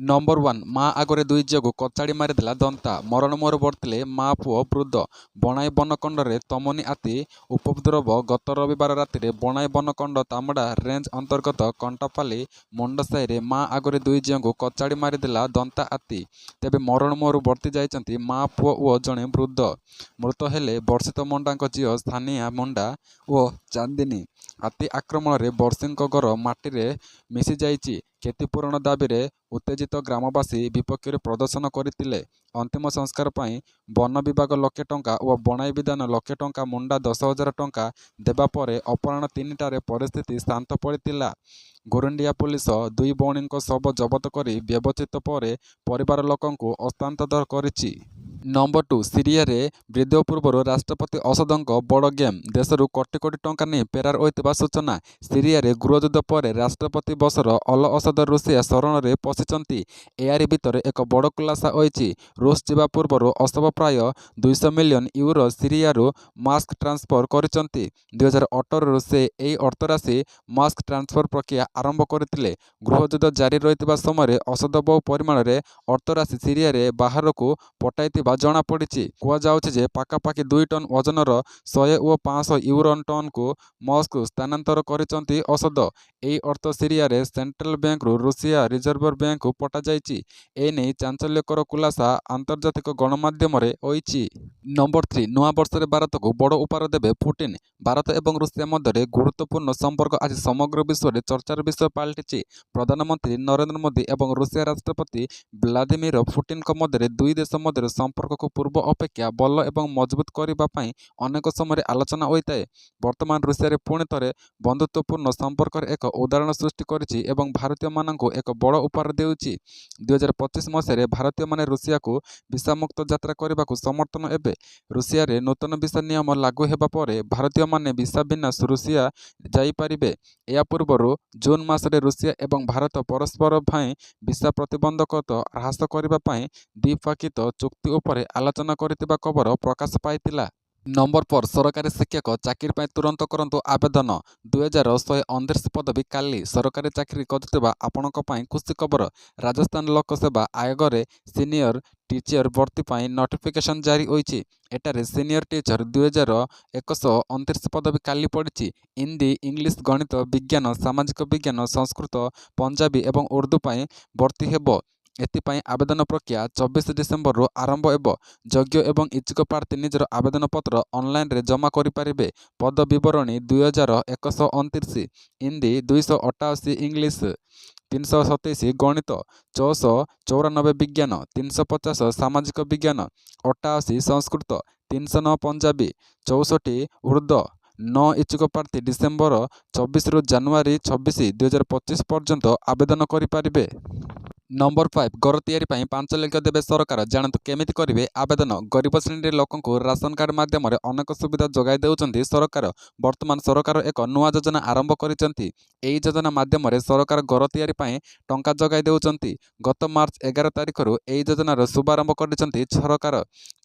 Number 1 ମା ଆଗରେ ଦୁଇ ଝିଅକୁ କଚାଡ଼ି ମାରିଦେଲା ଦନ୍ତା। ମରଣ ମୁହଁରେ ପଡ଼ିଥିଲେ ମା ପୁଅ ବୃଦ୍ଧ। ବଣାଇ ବନକଣ୍ଡରେ ତମନି ଆତି ଉପଦ୍ରବ। ଗତ ରବିବାର ରାତିରେ ବଣାଇ ବନକଣ୍ଡ ତାମଡ଼ା ରେଞ୍ଜ ଅନ୍ତର୍ଗତ କଣ୍ଟାପାଲି ମୁଣ୍ଡସାହିରେ ମା ଆଗରେ ଦୁଇ ଝିଅଙ୍କୁ କଚାଡ଼ି ମାରିଦେଲା ଦନ୍ତା ହାତୀ। ତେବେ ମରଣ ମୁହଁରୁ ବର୍ତ୍ତି ଯାଇଛନ୍ତି ମା ପୁଅ ଓ ଜଣେ ବୃଦ୍ଧ। ମୃତ ହେଲେ ବର୍ଷିତ ମୁଣ୍ଡାଙ୍କ ଝିଅ ସ୍ଥାନୀୟା ମୁଣ୍ଡା ଓ ଚାନ୍ଦିନୀ। ହାତୀ ଆକ୍ରମଣରେ ବର୍ଷୀଙ୍କ ଘର ମାଟିରେ ମିଶିଯାଇଛି। କ୍ଷତିପୂରଣ ଦାବିରେ ଉତ୍ତେଜିତ ଗ୍ରାମବାସୀ ବିପକ୍ଷରେ ପ୍ରଦର୍ଶନ କରିଥିଲେ। ଅନ୍ତିମ ସଂସ୍କାର ପାଇଁ ବନ ବିଭାଗ ଲକ୍ଷେ ଟଙ୍କା ଓ ବଣାଇ ବିଧାନ ଲକ୍ଷେ ଟଙ୍କା ମୁଣ୍ଡା 10,000 ଟଙ୍କା ଦେବା ପରେ ଅପରାହ୍ନ 3ଟାରେ ପରିସ୍ଥିତି ଶାନ୍ତ ପଡ଼ିଥିଲା। ଗୋରୁଣ୍ଡିଆ ପୁଲିସ ଦୁଇ ଭଉଣୀଙ୍କ ଶବ ଜବତ କରି ବ୍ୟବଚ୍ଛେଦ ପରେ ପରିବାର ଲୋକଙ୍କୁ ହସ୍ତାନ୍ତର କରିଛି। ନମ୍ବର 2 ସିରିଆରେ ଭିଡ଼ିଓ ପୂର୍ବରୁ ରାଷ୍ଟ୍ରପତି ଅସଦଙ୍କ ବଡ଼ ଗେମ୍। ଦେଶରୁ କୋଟି କୋଟି ଟଙ୍କା ନେଇ ଫେରାର ହୋଇଥିବା ସୂଚନା। ସିରିଆରେ ଗୃହଯୁଦ୍ଧ ପରେ ରାଷ୍ଟ୍ରପତି ବସର ଅଲ ଅସଦ ରୁଷିଆ ଶରଣରେ ପଶିଛନ୍ତି। ଏହାରି ଭିତରେ ଏକ ବଡ଼ ଖୁଲାସା ହୋଇଛି। ରୁଷ ଯିବା ପୂର୍ବରୁ ଅସଦ ପ୍ରାୟ 200 ମିଲିୟନ ୟୁରୋ ସିରିଆରୁ ମାସ୍କ ଟ୍ରାନ୍ସଫର କରିଛନ୍ତି। 2018ରୁ ସେ ଏହି ଅର୍ଥରାଶି ମାସ୍କ ଟ୍ରାନ୍ସଫର ପ୍ରକ୍ରିୟା ଆରମ୍ଭ କରିଥିଲେ। ଗୃହଯୁଦ୍ଧ ଜାରି ରହିଥିବା ସମୟରେ ଅସଦ ବହୁ ପରିମାଣରେ ଅର୍ଥରାଶି ସିରିଆରେ ବାହାରକୁ ପଠାଇଥିବା ଜଣାପଡ଼ିଛି। କୁହାଯାଉଛି ଯେ ପାଖାପାଖି 2 ଟନ୍ ଓଜନର 100 ଓ 500 ୟୁରୋ ଟନ୍କୁ ମସ୍କୋ ସ୍ଥାନାନ୍ତର କରିଛନ୍ତି ଅସଦ। ଏହି ଅର୍ଥ ସିରିଆରେ ସେଣ୍ଟ୍ରାଲ ବ୍ୟାଙ୍କରୁ ରୁଷିଆ ରିଜର୍ଭ ବ୍ୟାଙ୍କକୁ ପଠାଯାଇଛି। ଏନେଇ ଚାଞ୍ଚଲ୍ୟକର ଖୁଲାସା ଆନ୍ତର୍ଜାତିକ ଗଣମାଧ୍ୟମରେ ହୋଇଛି। ନମ୍ବର 3 ନୂଆବର୍ଷରେ ଭାରତକୁ ବଡ଼ ଉପହାର ଦେବେ ପୁଟିନ। ଭାରତ ଏବଂ ରୁଷିଆ ମଧ୍ୟରେ ଗୁରୁତ୍ୱପୂର୍ଣ୍ଣ ସମ୍ପର୍କ ଆଜି ସମଗ୍ର ବିଶ୍ୱରେ ଚର୍ଚ୍ଚାର ବିଷୟ ପାଲଟିଛି। ପ୍ରଧାନମନ୍ତ୍ରୀ ନରେନ୍ଦ୍ର ମୋଦି ଏବଂ ରୁଷିଆ ରାଷ୍ଟ୍ରପତି ଭ୍ଲାଦିମିର ପୁଟିନଙ୍କ ମଧ୍ୟରେ ଦୁଇ ଦେଶ ମଧ୍ୟରେ ସମ୍ପର୍କକୁ ପୂର୍ବ ଅପେକ୍ଷା ଭଲ ଏବଂ ମଜବୁତ କରିବା ପାଇଁ ଅନେକ ସମୟରେ ଆଲୋଚନା ହୋଇଥାଏ। ବର୍ତ୍ତମାନ ରୁଷିଆରେ ପୁଣି ଥରେ ବନ୍ଧୁତ୍ୱପୂର୍ଣ୍ଣ ସମ୍ପର୍କର ଏକ ଉଦାହରଣ ସୃଷ୍ଟି କରିଛି ଏବଂ ଭାରତୀୟମାନଙ୍କୁ ଏକ ବଡ଼ ଉପହାର ଦେଉଛି। 2025 ମସିହାରେ ଭାରତୀୟମାନେ ରୁଷିଆକୁ ଭିସାମୁକ୍ତ ଯାତ୍ରା କରିବାକୁ ସମର୍ଥନ ହେବେ। ରୁଷିଆରେ ନୂତନ ଭିସା ନିୟମ ଲାଗୁ ହେବା ପରେ ଭାରତୀୟମାନେ ଭିସା ବିନା ରୁଷିଆ ଯାଇପାରିବେ। ଏହା ପୂର୍ବରୁ ଜୁନ୍ ମାସରେ ରୁଷିଆ ଏବଂ ଭାରତ ପରସ୍ପର ପାଇଁ ଭିସା ପ୍ରତିବନ୍ଧକତା ହ୍ରାସ କରିବା ପାଇଁ ଦ୍ୱିପାକ୍ଷିକ ଚୁକ୍ତି ଉପରେ ଆଲୋଚନା କରିଥିବା ଖବର ପ୍ରକାଶ ପାଇଥିଲା। ନମ୍ବର 4 ସରକାରୀ ଶିକ୍ଷକ ଚାକିରି ପାଇଁ ତୁରନ୍ତ କରନ୍ତୁ ଆବେଦନ। 2129 ପଦବୀ ଖାଲି। ସରକାରୀ ଚାକିରି ଖୋଜୁଥିବା ଆପଣଙ୍କ ପାଇଁ ଖୁସି ଖବର। ରାଜସ୍ଥାନ ଲୋକସେବା ଆୟୋଗରେ ସିନିୟର ଟିଚର ଭର୍ତ୍ତି ପାଇଁ ନୋଟିଫିକେସନ ଜାରି ହୋଇଛି। ଏଠାରେ ସିନିୟର ଟିଚର 2129 ପଦବୀ ଖାଲି ପଡ଼ିଛି। ହିନ୍ଦୀ, ଇଂଲିଶ, ଗଣିତ, ବିଜ୍ଞାନ, ସାମାଜିକ ବିଜ୍ଞାନ, ସଂସ୍କୃତ, ପଞ୍ଜାବୀ ଏବଂ ଉର୍ଦ୍ଦୁ ପାଇଁ ଭର୍ତ୍ତି ହେବ। ଏଥିପାଇଁ ଆବେଦନ ପ୍ରକ୍ରିୟା 24 ଡିସେମ୍ବରରୁ ଆରମ୍ଭ ହେବ। ଯୋଗ୍ୟ ଏବଂ ଇଚ୍ଛୁକ ପ୍ରାର୍ଥୀ ନିଜର ଆବେଦନପତ୍ର ଅନଲାଇନରେ ଜମା କରିପାରିବେ। ପଦ ବିବରଣୀ 2129 ହିନ୍ଦୀ, 288 ଇଂଲିଶ, 327 ଗଣିତ, 494 ବିଜ୍ଞାନ, 350 ସାମାଜିକ ବିଜ୍ଞାନ, 88 ସଂସ୍କୃତ, 309 ପଞ୍ଜାବୀ, 64 ଉର୍ଦ୍ଦୁ। 9 ଇଚ୍ଛୁକ ପ୍ରାର୍ଥୀ ଡିସେମ୍ବର 24ରୁ ଜାନୁଆରୀ 26, 2025 ପର୍ଯ୍ୟନ୍ତ ଆବେଦନ କରିପାରିବେ। ନମ୍ବର 5 ଘର ତିଆରି ପାଇଁ 5 ଲକ୍ଷ ଦେବେ ସରକାର। ଜାଣନ୍ତୁ କେମିତି କରିବେ ଆବେଦନ। ଗରିବ ଶ୍ରେଣୀର ଲୋକଙ୍କୁ ରାସନ କାର୍ଡ ମାଧ୍ୟମରେ ଅନେକ ସୁବିଧା ଯୋଗାଇ ଦେଉଛନ୍ତି ସରକାର। ବର୍ତ୍ତମାନ ସରକାର ଏକ ନୂଆ ଯୋଜନା ଆରମ୍ଭ କରିଛନ୍ତି। ଏହି ଯୋଜନା ମାଧ୍ୟମରେ ସରକାର ଘର ତିଆରି ପାଇଁ ଟଙ୍କା ଯୋଗାଇ ଦେଉଛନ୍ତି। ଗତ ମାର୍ଚ୍ଚ 11 ତାରିଖରୁ ଏହି ଯୋଜନାର ଶୁଭାରମ୍ଭ କରିଛନ୍ତି ସରକାର।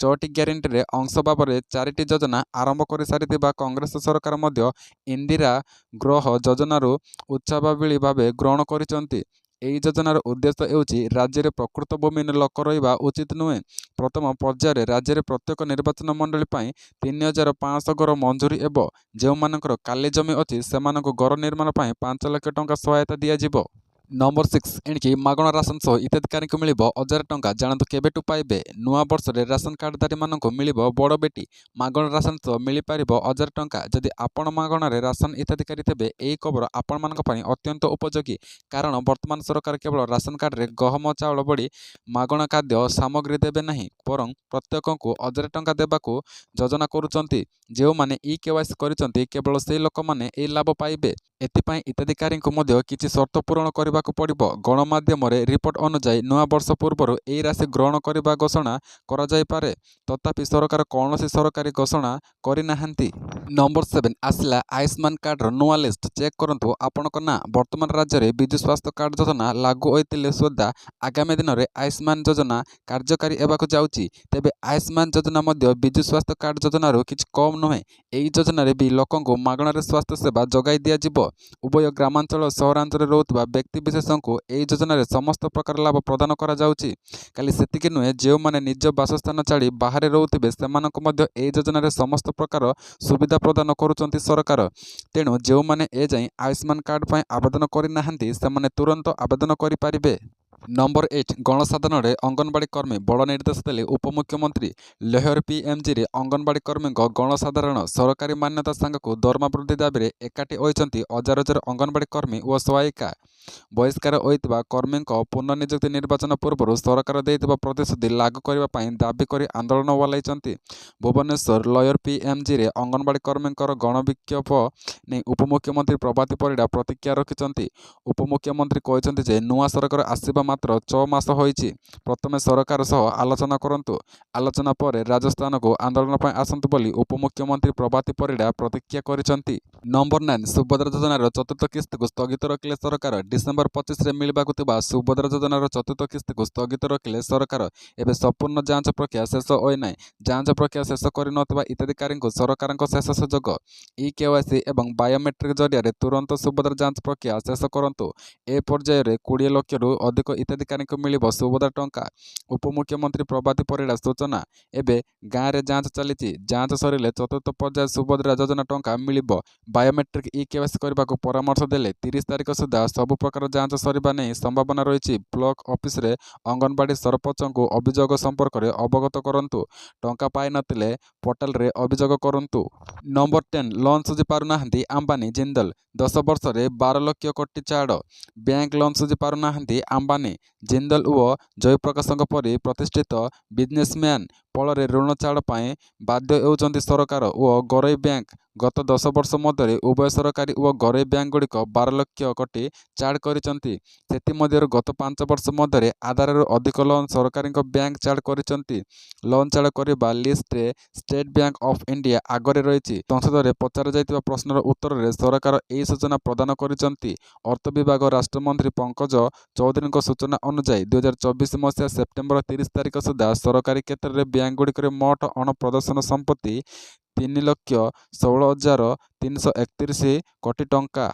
6ଟି ଗ୍ୟାରେଣ୍ଟିରେ ଅଂଶ ଭାବରେ 4ଟି ଯୋଜନା ଆରମ୍ଭ କରିସାରିଥିବା କଂଗ୍ରେସ ସରକାର ମଧ୍ୟ ଇନ୍ଦିରା ଗୃହ ଯୋଜନାରୁ ଉତ୍ସାହୀ ଭାବେ ଗ୍ରହଣ କରିଛନ୍ତି। ଏହି ଯୋଜନାର ଉଦ୍ଦେଶ୍ୟ ହେଉଛି ରାଜ୍ୟରେ ପ୍ରକୃତ ଭୂମି ଲୋକ ରହିବା ଉଚିତ ନୁହେଁ। ପ୍ରଥମ ପର୍ଯ୍ୟାୟରେ ରାଜ୍ୟରେ ପ୍ରତ୍ୟେକ ନିର୍ବାଚନ ମଣ୍ଡଳୀ ପାଇଁ 3,500 ଘର ମଞ୍ଜୁରୀ ହେବ। ଯେଉଁମାନଙ୍କର ଖାଲି ଜମି ଅଛି ସେମାନଙ୍କୁ ଘର ନିର୍ମାଣ ପାଇଁ 5 ଲକ୍ଷ ଟଙ୍କା ସହାୟତା ଦିଆଯିବ। ନମ୍ବର 6 ଏଣିକି ମାଗଣା ରାସନ ସହ ହିତାଧିକାରୀଙ୍କୁ ମିଳିବ 1,000 ଟଙ୍କା। ଜାଣନ୍ତୁ କେବେଠୁ ପାଇବେ। ନୂଆ ବର୍ଷରେ ରାସନ କାର୍ଡଧାରୀମାନଙ୍କୁ ମିଳିବ ବଡ଼ ବେଟି। ମାଗଣା ରାସନ ସହ ମିଳିପାରିବ 1,000 ଟଙ୍କା। ଯଦି ଆପଣ ମାଗଣାରେ ରାସନ ହିତାଧିକାରୀ ତେବେ ଏହି ଖବର ଆପଣମାନଙ୍କ ପାଇଁ ଅତ୍ୟନ୍ତ ଉପଯୋଗୀ। କାରଣ ବର୍ତ୍ତମାନ ସରକାର କେବଳ ରାସନ କାର୍ଡରେ ଗହମ, ଚାଉଳ ଭଳି ମାଗଣା ଖାଦ୍ୟ ସାମଗ୍ରୀ ଦେବେ ନାହିଁ, ବରଂ ପ୍ରତ୍ୟେକଙ୍କୁ 1,000 ଟଙ୍କା ଦେବାକୁ ଯୋଜନା କରୁଛନ୍ତି। ଯେଉଁମାନେ ଇ-କେୱାଇସି କରିଛନ୍ତି କେବଳ ସେହି ଲୋକମାନେ ଏହି ଲାଭ ପାଇବେ। ଏଥିପାଇଁ ହିତାଧିକାରୀଙ୍କୁ ମଧ୍ୟ କିଛି ସର୍ତ୍ତ ପୂରଣ କରିବାକୁ ପଡ଼ିବ। ଗଣମାଧ୍ୟମରେ ରିପୋର୍ଟ ଅନୁଯାୟୀ ନୂଆ ବର୍ଷ ପୂର୍ବରୁ ଏହି ରାଶି ଗ୍ରହଣ କରିବା ଘୋଷଣା କରାଯାଇପାରେ। ତଥାପି ସରକାର କୌଣସି ସରକାରୀ ଘୋଷଣା କରିନାହାନ୍ତି। ନମ୍ବର 7 ଆସିଲା ଆୟୁଷ୍ମାନ କାର୍ଡର ନୂଆ ଲିଷ୍ଟ। ଚେକ୍ କରନ୍ତୁ ଆପଣଙ୍କ ନାଁ। ବର୍ତ୍ତମାନ ରାଜ୍ୟରେ ବିଜୁ ସ୍ୱାସ୍ଥ୍ୟ କାର୍ଡ ଯୋଜନା ଲାଗୁ ହୋଇଥିଲେ ସୁଦ୍ଧା ଆଗାମୀ ଦିନରେ ଆୟୁଷ୍ମାନ ଯୋଜନା କାର୍ଯ୍ୟକାରୀ ହେବାକୁ ଯାଉଛି। ତେବେ ଆୟୁଷ୍ମାନ ଯୋଜନା ମଧ୍ୟ ବିଜୁ ସ୍ୱାସ୍ଥ୍ୟ କାର୍ଡ ଯୋଜନାରୁ କିଛି କମ୍ ନୁହେଁ। ଏହି ଯୋଜନାରେ ବି ଲୋକଙ୍କୁ ମାଗଣାରେ ସ୍ୱାସ୍ଥ୍ୟ ସେବା ଯୋଗାଇ ଦିଆଯିବ। ଉଭୟ ଗ୍ରାମାଞ୍ଚଳ ଓ ସହରାଞ୍ଚଳରେ ରହୁଥିବା ବ୍ୟକ୍ତି ନିର୍ବିଶେଷଙ୍କୁ ଏହି ଯୋଜନାରେ ସମସ୍ତ ପ୍ରକାର ଲାଭ ପ୍ରଦାନ କରାଯାଉଛି। ଖାଲି ସେତିକି ନୁହେଁ, ଯେଉଁମାନେ ନିଜ ବାସସ୍ଥାନ ଛାଡ଼ି ବାହାରେ ରହୁଥିବେ ସେମାନଙ୍କୁ ମଧ୍ୟ ଏହି ଯୋଜନାରେ ସମସ୍ତ ପ୍ରକାର ସୁବିଧା ପ୍ରଦାନ କରୁଛନ୍ତି ସରକାର। ତେଣୁ ଯେଉଁମାନେ ଏଯାଏଁ ଆୟୁଷ୍ମାନ କାର୍ଡ଼ ପାଇଁ ଆବେଦନ କରିନାହାନ୍ତି ସେମାନେ ତୁରନ୍ତ ଆବେଦନ କରିପାରିବେ। ନମ୍ବର 8 ଗଣସାଧାରଣରେ ଅଙ୍ଗନବାଡ଼ି କର୍ମୀ ବଡ଼ ନିର୍ଦ୍ଦେଶ ଦେଲେ ଉପମୁଖ୍ୟମନ୍ତ୍ରୀ। ଲେହର PMGରେ ଅଙ୍ଗନବାଡ଼ି କର୍ମୀଙ୍କ ଗଣସାଧାରଣ ସରକାରୀ ମାନ୍ୟତା ସାଙ୍ଗକୁ ଦରମା ବୃଦ୍ଧି ଦାବିରେ ଏକାଠି ହୋଇଛନ୍ତି ହଜାର ହଜାର ଅଙ୍ଗନବାଡ଼ି କର୍ମୀ ଓ ସହାୟିକା। ବହିଷ୍କାର ହୋଇଥିବା କର୍ମୀଙ୍କ ପୁନଃନିଯୁକ୍ତି ନିର୍ବାଚନ ପୂର୍ବରୁ ସରକାର ଦେଇଥିବା ପ୍ରତିଶ୍ରୁତି ଲାଗୁ କରିବା ପାଇଁ ଦାବି କରି ଆନ୍ଦୋଳନ ଓହ୍ଲାଇଛନ୍ତି। ଭୁବନେଶ୍ୱର ଲେହର PMGରେ ଅଙ୍ଗନବାଡ଼ି କର୍ମୀଙ୍କର ଗଣବିକ୍ଷୋଭ ନେଇ ଉପମୁଖ୍ୟମନ୍ତ୍ରୀ ପ୍ରଭାତୀ ପରିଡ଼ା ପ୍ରତିକ୍ରିୟା ରଖିଛନ୍ତି। ଉପମୁଖ୍ୟମନ୍ତ୍ରୀ କହିଛନ୍ତି ଯେ ନୂଆ ସରକାର ଆସିବା ମାତ୍ର 6 ମାସ ହୋଇଛି। ପ୍ରଥମେ ସରକାର ସହ ଆଲୋଚନା କରନ୍ତୁ, ଆଲୋଚନା ପରେ ରାଜସ୍ଥାନକୁ ଆନ୍ଦୋଳନ ପାଇଁ ଆସନ୍ତୁ ବୋଲି ଉପମୁଖ୍ୟମନ୍ତ୍ରୀ ପ୍ରଭାତୀ ପରିଡ଼ା ପ୍ରତିକ୍ରିୟା କରିଛନ୍ତି। ନମ୍ବର 9 ସୁଭଦ୍ରା ଯୋଜନାର ଚତୁର୍ଥ କିସ୍ତିକୁ ସ୍ଥଗିତ ରଖିଲେ ସରକାର। ଡିସେମ୍ବର 25ରେ ମିଳିବାକୁ ଥିବା ସୁଭଦ୍ରା ଯୋଜନାର ଚତୁର୍ଥ କିସ୍ତିକୁ ସ୍ଥଗିତ ରଖିଲେ ସରକାର। ଏବେ ସମ୍ପୂର୍ଣ୍ଣ ଯାଞ୍ଚ ପ୍ରକ୍ରିୟା ଶେଷ ହୋଇନାହିଁ। ଯାଞ୍ଚ ପ୍ରକ୍ରିୟା ଶେଷ କରିନଥିବା ହିତାଧିକାରୀଙ୍କୁ ସରକାରଙ୍କ ଶେଷ ସୁଯୋଗ। eKYC ଏବଂ ବାୟୋମେଟ୍ରିକ୍ ଜରିଆରେ ତୁରନ୍ତ ସୁଭଦ୍ରା ଯାଞ୍ଚ ପ୍ରକ୍ରିୟା ଶେଷ କରନ୍ତୁ। ଏ ପର୍ଯ୍ୟାୟରେ 20 ଲକ୍ଷରୁ ଅଧିକ ହିତାଧିକାରୀଙ୍କୁ ମିଳିବ ସୁଭଦ୍ରା ଟଙ୍କା। ଉପମୁଖ୍ୟମନ୍ତ୍ରୀ ପ୍ରଭାତୀ ପରିଡ଼ା ସୂଚନା। ଏବେ ଗାଁରେ ଯାଞ୍ଚ ଚାଲିଛି। ଯାଞ୍ଚ ସରିଲେ ଚତୁର୍ଥ ପର୍ଯ୍ୟାୟ ସୁଭଦ୍ରା ଯୋଜନା ଟଙ୍କା ମିଳିବ। ବାୟୋମେଟ୍ରିକ୍ eKYC କରିବାକୁ ପରାମର୍ଶ ଦେଲେ 30 ତାରିଖ ସୁଦ୍ଧା ସବୁ ପ୍ରକାର ଯାଞ୍ଚ ସରିବା ନେଇ ସମ୍ଭାବନା ରହିଛି। ବ୍ଲକ ଅଫିସରେ ଅଙ୍ଗନବାଡ଼ି ସରପଞ୍ଚଙ୍କୁ ଅଭିଯୋଗ ସମ୍ପର୍କରେ ଅବଗତ କରନ୍ତୁ। ଟଙ୍କା ପାଇନଥିଲେ ପୋର୍ଟାଲରେ ଅଭିଯୋଗ କରନ୍ତୁ। ନମ୍ବର 10 ଲୋନ୍ ସୁଝି ପାରୁନାହାନ୍ତି ଆମ୍ବାନୀ ଜିନ୍ଦଲ। 10 ବର୍ଷରେ 12 ଲକ୍ଷ କୋଟି ଛାଡ଼। ବ୍ୟାଙ୍କ ଲୋନ୍ ସୁଝି ପାରୁନାହାନ୍ତି ଆମ୍ବାନୀ, ଜିନ୍ଦଲ ଓ ଜୟପ୍ରକାଶଙ୍କ ପରି ପ୍ରତିଷ୍ଠିତ ବିଜନେସମ୍ୟାନ। ଫଳରେ ଋଣ ଛାଡ଼ ପାଇଁ ବାଧ୍ୟ ହେଉଛନ୍ତି ସରକାର ଓ ଘରୋଇ ବ୍ୟାଙ୍କ। ଗତ 10 ବର୍ଷ ମଧ୍ୟରେ ଉଭୟ ସରକାରୀ ଓ ଘରୋଇ ବ୍ୟାଙ୍କଗୁଡ଼ିକ 12 ଲକ୍ଷ କୋଟି ଛାଡ଼ କରିଛନ୍ତି। ସେଥିମଧ୍ୟରୁ ଗତ 5 ବର୍ଷ ମଧ୍ୟରେ ଆଧାରରୁ ଅଧିକ ଲୋନ୍ ସରକାରୀଙ୍କ ବ୍ୟାଙ୍କ ଛାଡ଼ କରିଛନ୍ତି। ଲୋନ୍ ଛାଡ଼ କରିବା ଲିଷ୍ଟରେ ଷ୍ଟେଟ୍ ବ୍ୟାଙ୍କ ଅଫ୍ ଇଣ୍ଡିଆ ଆଗରେ ରହିଛି। ସଂସଦରେ ପଚରାଯାଇଥିବା ପ୍ରଶ୍ନର ଉତ୍ତରରେ ସରକାର ଏହି ସୂଚନା ପ୍ରଦାନ କରିଛନ୍ତି। ଅର୍ଥ ବିଭାଗ ରାଷ୍ଟ୍ରମନ୍ତ୍ରୀ ପଙ୍କଜ ଚୌଧୁରୀଙ୍କ ସୂଚନା ଅନୁଯାୟୀ 2024 ମସିହା ସେପ୍ଟେମ୍ବର 30 ତାରିଖ ସୁଦ୍ଧା ସରକାରୀ କ୍ଷେତ୍ରରେ ବ୍ୟାଙ୍କଗୁଡ଼ିକରେ ମୋଟ ଅଣପ୍ରଦର୍ଶନ ସମ୍ପତ୍ତି 3,16,331 କୋଟି ଟଙ୍କା।